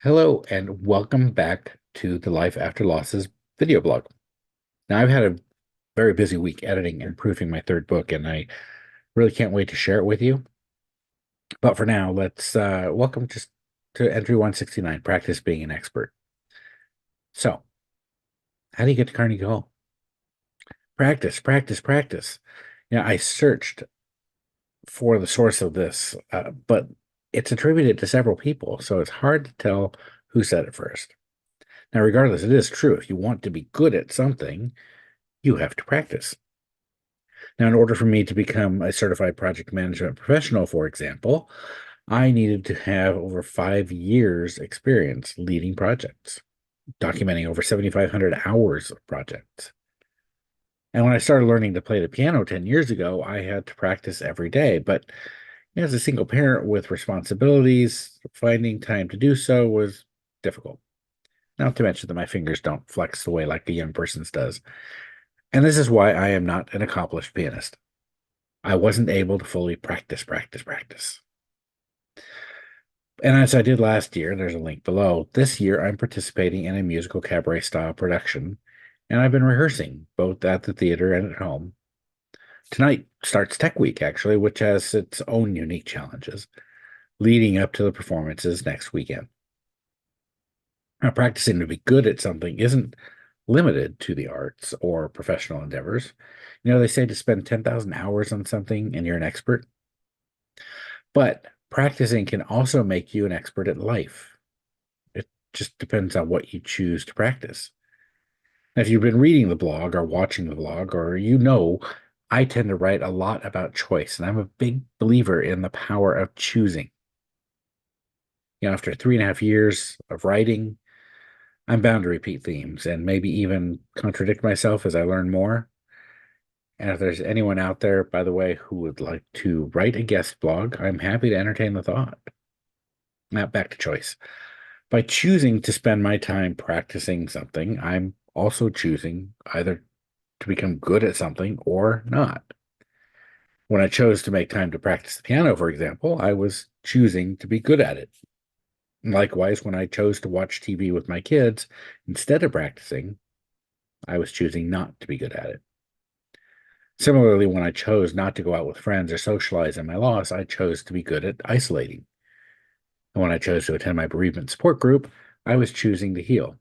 Hello and welcome back to the Life After Losses video blog. Now, I've had a very busy week editing and proofing my third book, and I really can't wait to share it with you. But for now, let's welcome just to entry 169, practice being an expert. So, how do you get to Carnegie Hall? Practice, practice, practice. I searched for the source of this, but it's attributed to several people, so it's hard to tell who said it first. Now, regardless, it is true. If you want to be good at something, you have to practice. Now, in order for me to become a certified project management professional, for example, I needed to have over 5 years experience leading projects, documenting over 7,500 hours of projects. And when I started learning to play the piano 10 years ago, I had to practice every day. But as a single parent with responsibilities, finding time to do so was difficult. Not to mention that my fingers don't flex the way like a young person's does. And this is why I am not an accomplished pianist. I wasn't able to fully practice. And as I did last year, there's a link below. This year, I'm participating in a musical cabaret style production, and I've been rehearsing both at the theater and at home. Tonight starts Tech Week, actually, which has its own unique challenges leading up to the performances next weekend. Now, practicing to be good at something isn't limited to the arts or professional endeavors. They say to spend 10,000 hours on something and you're an expert. But practicing can also make you an expert at life. It just depends on what you choose to practice. Now, if you've been reading the blog or watching the blog, or I tend to write a lot about choice, and I'm a big believer in the power of choosing. After 3.5 years of writing, I'm bound to repeat themes and maybe even contradict myself as I learn more. And if there's anyone out there, by the way, who would like to write a guest blog, I'm happy to entertain the thought. Now, back to choice. By choosing to spend my time practicing something, I'm also choosing either to become good at something or not. When I chose to make time to practice the piano, for example, I was choosing to be good at it. Likewise, when I chose to watch TV with my kids instead of practicing, I was choosing not to be good at it. Similarly, when I chose not to go out with friends or socialize in my loss, I chose to be good at isolating. And when I chose to attend my bereavement support group, I was choosing to heal.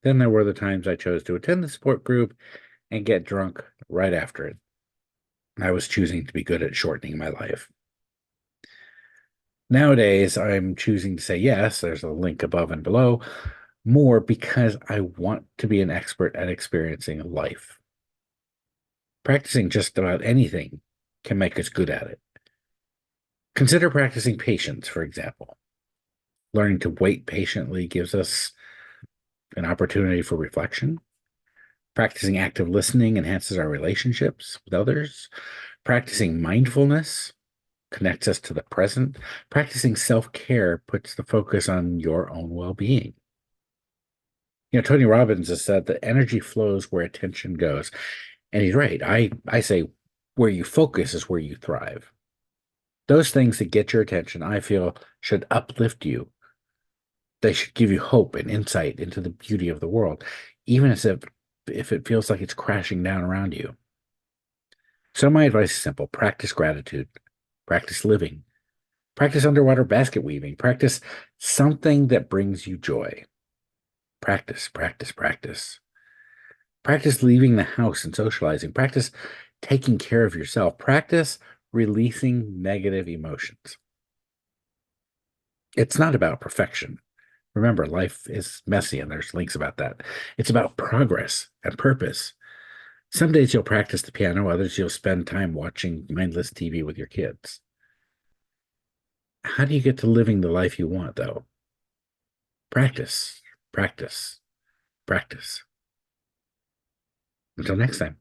Then there were the times I chose to attend the support group and get drunk right after it. I was choosing to be good at shortening my life. Nowadays, I'm choosing to say yes, there's a link above and below, more because I want to be an expert at experiencing life. Practicing just about anything can make us good at it. Consider practicing patience, for example. Learning to wait patiently gives us an opportunity for reflection. Practicing active listening enhances our relationships with others. Practicing mindfulness connects us to the present. Practicing self care puts the focus on your own well being. Tony Robbins has said that energy flows where attention goes. And he's right. I say where you focus is where you thrive. Those things that get your attention, I feel, should uplift you. They should give you hope and insight into the beauty of the world, even if it feels like it's crashing down around you. So my advice is simple: practice gratitude, practice living, practice underwater basket weaving, practice something that brings you joy. Practice, practice, practice. Practice leaving the house and socializing. Practice taking care of yourself. Practice releasing negative emotions. It's not about perfection. Remember, life is messy, and there's links about that. It's about progress and purpose. Some days you'll practice the piano, others you'll spend time watching mindless TV with your kids. How do you get to living the life you want, though? Practice, practice, practice. Until next time.